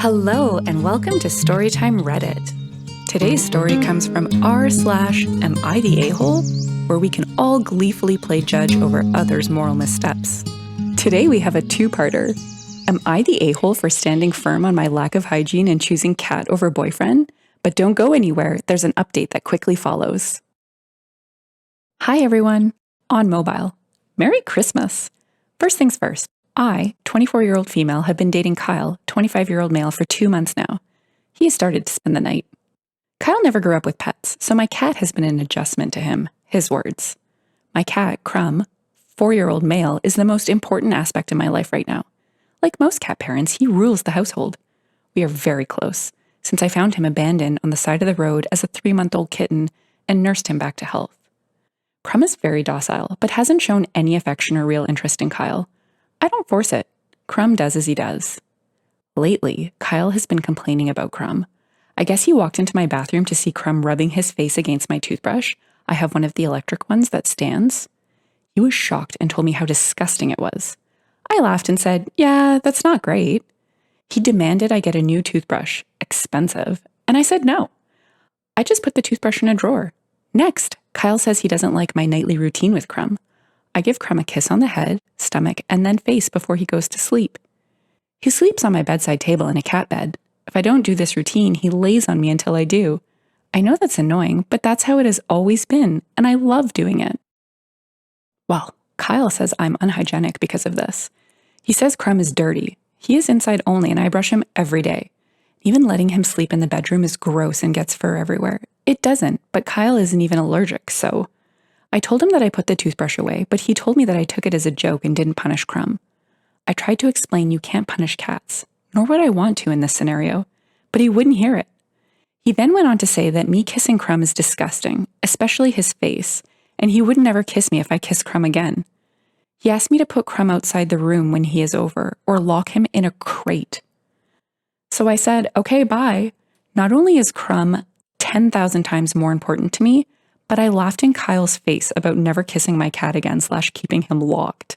Hello and welcome to Storytime Reddit. Today's story comes from r/Am I the A-hole? Where we can all gleefully play judge over others' moral missteps. Today we have a two-parter. Am I the a-hole for standing firm on my lack of hygiene and choosing cat over boyfriend? But don't go anywhere, there's an update that quickly follows. Hi everyone, on mobile. Merry Christmas! First things first. I, 24-year-old female, have been dating Kyle, 25-year-old male, for 2 months now. He has started to spend the night. Kyle never grew up with pets, so my cat has been an adjustment to him, his words. My cat, Crumb, 4-year-old male, is the most important aspect of my life right now. Like most cat parents, he rules the household. We are very close, since I found him abandoned on the side of the road as a 3-month-old kitten and nursed him back to health. Crumb is very docile, but hasn't shown any affection or real interest in Kyle. I don't force it. Crumb does as he does. Lately, Kyle has been complaining about Crumb. I guess he walked into my bathroom to see Crumb rubbing his face against my toothbrush. I have one of the electric ones that stands. He was shocked and told me how disgusting it was. I laughed and said, "Yeah, that's not great." He demanded I get a new toothbrush, expensive, and I said no. I just put the toothbrush in a drawer. Next, Kyle says he doesn't like my nightly routine with Crumb. I give Crumb a kiss on the head, stomach, and then face before he goes to sleep. He sleeps on my bedside table in a cat bed. If I don't do this routine, he lays on me until I do. I know that's annoying, but that's how it has always been, and I love doing it. Well, Kyle says I'm unhygienic because of this. He says Crumb is dirty. He is inside only, and I brush him every day. Even letting him sleep in the bedroom is gross and gets fur everywhere. It doesn't, but Kyle isn't even allergic, so... I told him that I put the toothbrush away, but he told me that I took it as a joke and didn't punish Crumb. I tried to explain you can't punish cats, nor would I want to in this scenario, but he wouldn't hear it. He then went on to say that me kissing Crumb is disgusting, especially his face, and he would never kiss me if I kissed Crumb again. He asked me to put Crumb outside the room when he is over, or lock him in a crate. So I said, okay, bye. Not only is Crumb 10,000 times more important to me, but I laughed in Kyle's face about never kissing my cat again / keeping him locked.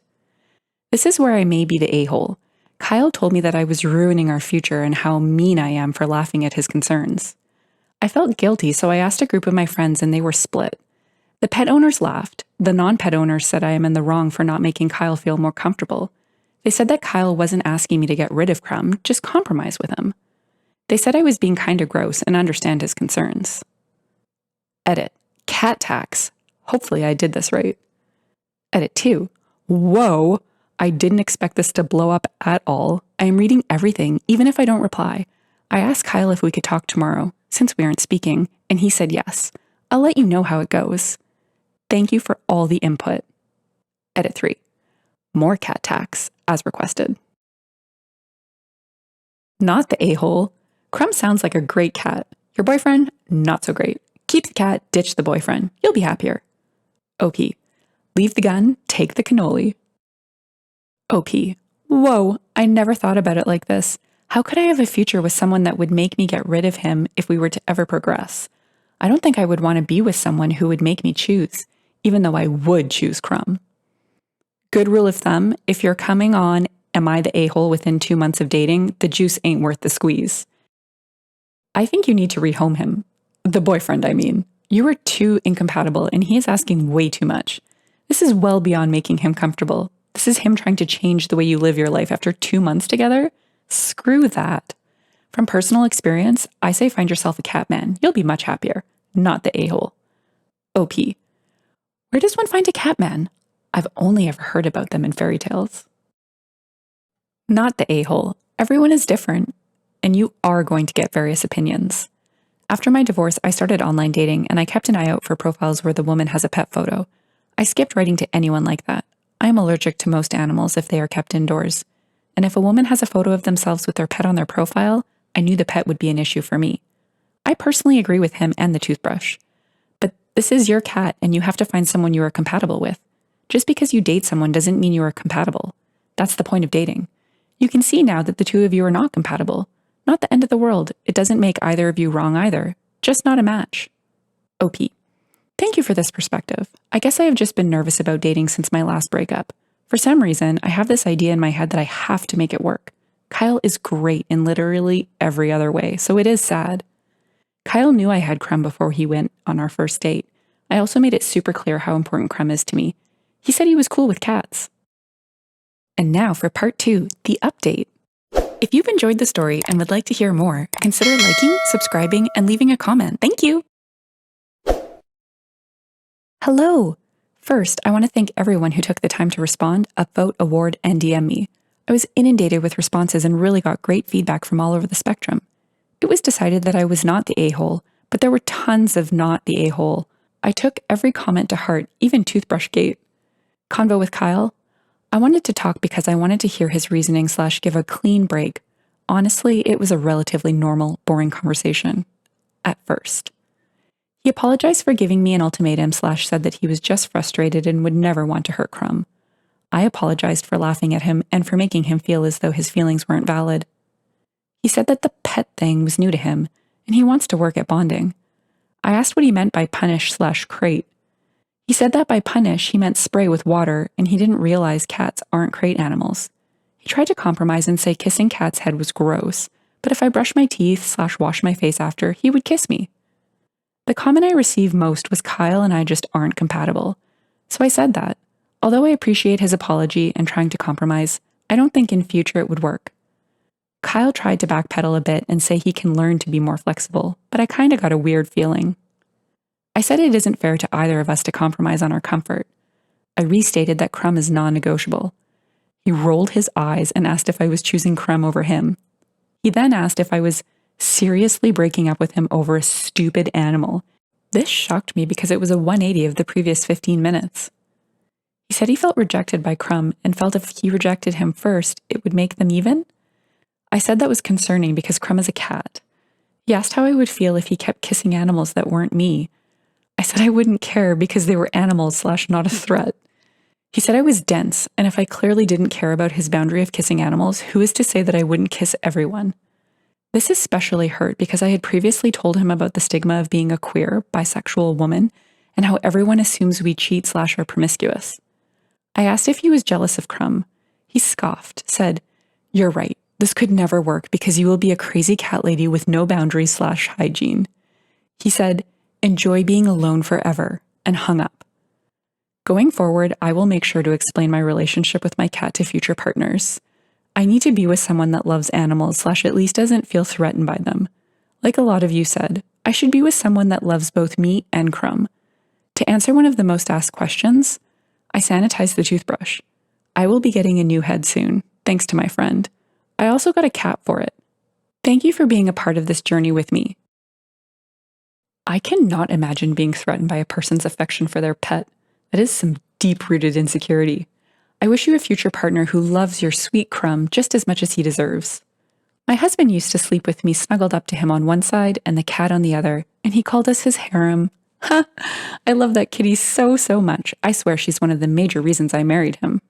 This is where I may be the a-hole. Kyle told me that I was ruining our future and how mean I am for laughing at his concerns. I felt guilty, so I asked a group of my friends and they were split. The pet owners laughed. The non-pet owners said I am in the wrong for not making Kyle feel more comfortable. They said that Kyle wasn't asking me to get rid of Crumb, just compromise with him. They said I was being kind of gross and understand his concerns. Edit. Cat tax. Hopefully I did this right. Edit 2. Whoa! I didn't expect this to blow up at all. I am reading everything, even if I don't reply. I asked Kyle if we could talk tomorrow, since we aren't speaking, and he said yes. I'll let you know how it goes. Thank you for all the input. Edit 3. More cat tax, as requested. Not the a-hole. Crumb sounds like a great cat. Your boyfriend, not so great. Keep the cat, ditch the boyfriend. You'll be happier. OP. Leave the gun, take the cannoli. OP. Whoa, I never thought about it like this. How could I have a future with someone that would make me get rid of him if we were to ever progress? I don't think I would want to be with someone who would make me choose, even though I would choose Crumb. Good rule of thumb, if you're coming on Am I the a-hole within 2 months of dating, the juice ain't worth the squeeze. I think you need to rehome him. The boyfriend, I mean. You are too incompatible and he is asking way too much. This is well beyond making him comfortable. This is him trying to change the way you live your life after 2 months together. Screw that. From personal experience, I say find yourself a cat man. You'll be much happier. Not the a-hole. OP. Where does one find a cat man? I've only ever heard about them in fairy tales. Not the a-hole. Everyone is different, and you are going to get various opinions. After my divorce, I started online dating and I kept an eye out for profiles where the woman has a pet photo. I skipped writing to anyone like that. I am allergic to most animals if they are kept indoors. And if a woman has a photo of themselves with their pet on their profile, I knew the pet would be an issue for me. I personally agree with him and the toothbrush. But this is your cat and you have to find someone you are compatible with. Just because you date someone doesn't mean you are compatible. That's the point of dating. You can see now that the two of you are not compatible. Not the end of the world. It doesn't make either of you wrong either. Just not a match. OP. Thank you for this perspective. I guess I have just been nervous about dating since my last breakup. For some reason, I have this idea in my head that I have to make it work. Kyle is great in literally every other way, so it is sad. Kyle knew I had Crumb before he went on our first date. I also made it super clear how important Crumb is to me. He said he was cool with cats. And now for part 2, the update. If you've enjoyed the story and would like to hear more, consider liking, subscribing, and leaving a comment. Thank you! Hello! First, I want to thank everyone who took the time to respond, upvote, award, and DM me. I was inundated with responses and really got great feedback from all over the spectrum. It was decided that I was not the a-hole, but there were tons of not the a-hole. I took every comment to heart, even Toothbrushgate. Convo with Kyle? I wanted to talk because I wanted to hear his reasoning / give a clean break. Honestly, it was a relatively normal, boring conversation. At first. He apologized for giving me an ultimatum / said that he was just frustrated and would never want to hurt Crumb. I apologized for laughing at him and for making him feel as though his feelings weren't valid. He said that the pet thing was new to him, and he wants to work at bonding. I asked what he meant by punish / crate. He said that by punish he meant spray with water, and he didn't realize cats aren't crate animals. He tried to compromise and say kissing Cat's head was gross, but if I brushed my teeth / washed my face after, he would kiss me. The comment I received most was Kyle and I just aren't compatible. So I said that. Although I appreciate his apology and trying to compromise, I don't think in future it would work. Kyle tried to backpedal a bit and say he can learn to be more flexible, but I kinda got a weird feeling. I said it isn't fair to either of us to compromise on our comfort. I restated that Crumb is non-negotiable. He rolled his eyes and asked if I was choosing Crumb over him. He then asked if I was seriously breaking up with him over a stupid animal. This shocked me because it was a 180 of the previous 15 minutes. He said he felt rejected by Crumb and felt if he rejected him first, it would make them even. I said that was concerning because Crumb is a cat. He asked how I would feel if he kept kissing animals that weren't me. I said I wouldn't care because they were animals / not a threat. He said I was dense, and if I clearly didn't care about his boundary of kissing animals, who is to say that I wouldn't kiss everyone? This especially hurt because I had previously told him about the stigma of being a queer, bisexual woman, and how everyone assumes we cheat / are promiscuous. I asked if he was jealous of Crumb. He scoffed, said, "You're right, this could never work because you will be a crazy cat lady with no boundaries / hygiene." He said, "Enjoy being alone forever," and hung up. Going forward, I will make sure to explain my relationship with my cat to future partners. I need to be with someone that loves animals / at least doesn't feel threatened by them. Like a lot of you said, I should be with someone that loves both me and Crumb. To answer one of the most asked questions, I sanitized the toothbrush. I will be getting a new head soon, thanks to my friend. I also got a cap for it. Thank you for being a part of this journey with me. I cannot imagine being threatened by a person's affection for their pet. That is some deep-rooted insecurity. I wish you a future partner who loves your sweet Crumb just as much as he deserves. My husband used to sleep with me snuggled up to him on one side and the cat on the other, and he called us his harem. Ha! I love that kitty so much. I swear she's one of the major reasons I married him.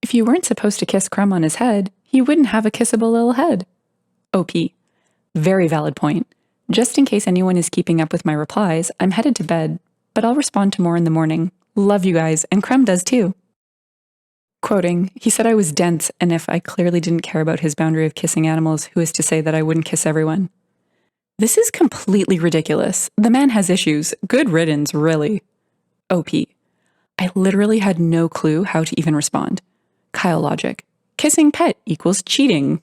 If you weren't supposed to kiss Crumb on his head, he wouldn't have a kissable little head. OP. Very valid point. Just in case anyone is keeping up with my replies, I'm headed to bed, but I'll respond to more in the morning. Love you guys, and Crumb does too. Quoting, he said I was dense, and if I clearly didn't care about his boundary of kissing animals, who is to say that I wouldn't kiss everyone? This is completely ridiculous. The man has issues. Good riddance, really. OP. I literally had no clue how to even respond. Kyle logic. Kissing pet equals cheating.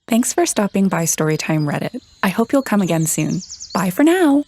Thanks for stopping by Storytime Reddit. I hope you'll come again soon. Bye for now.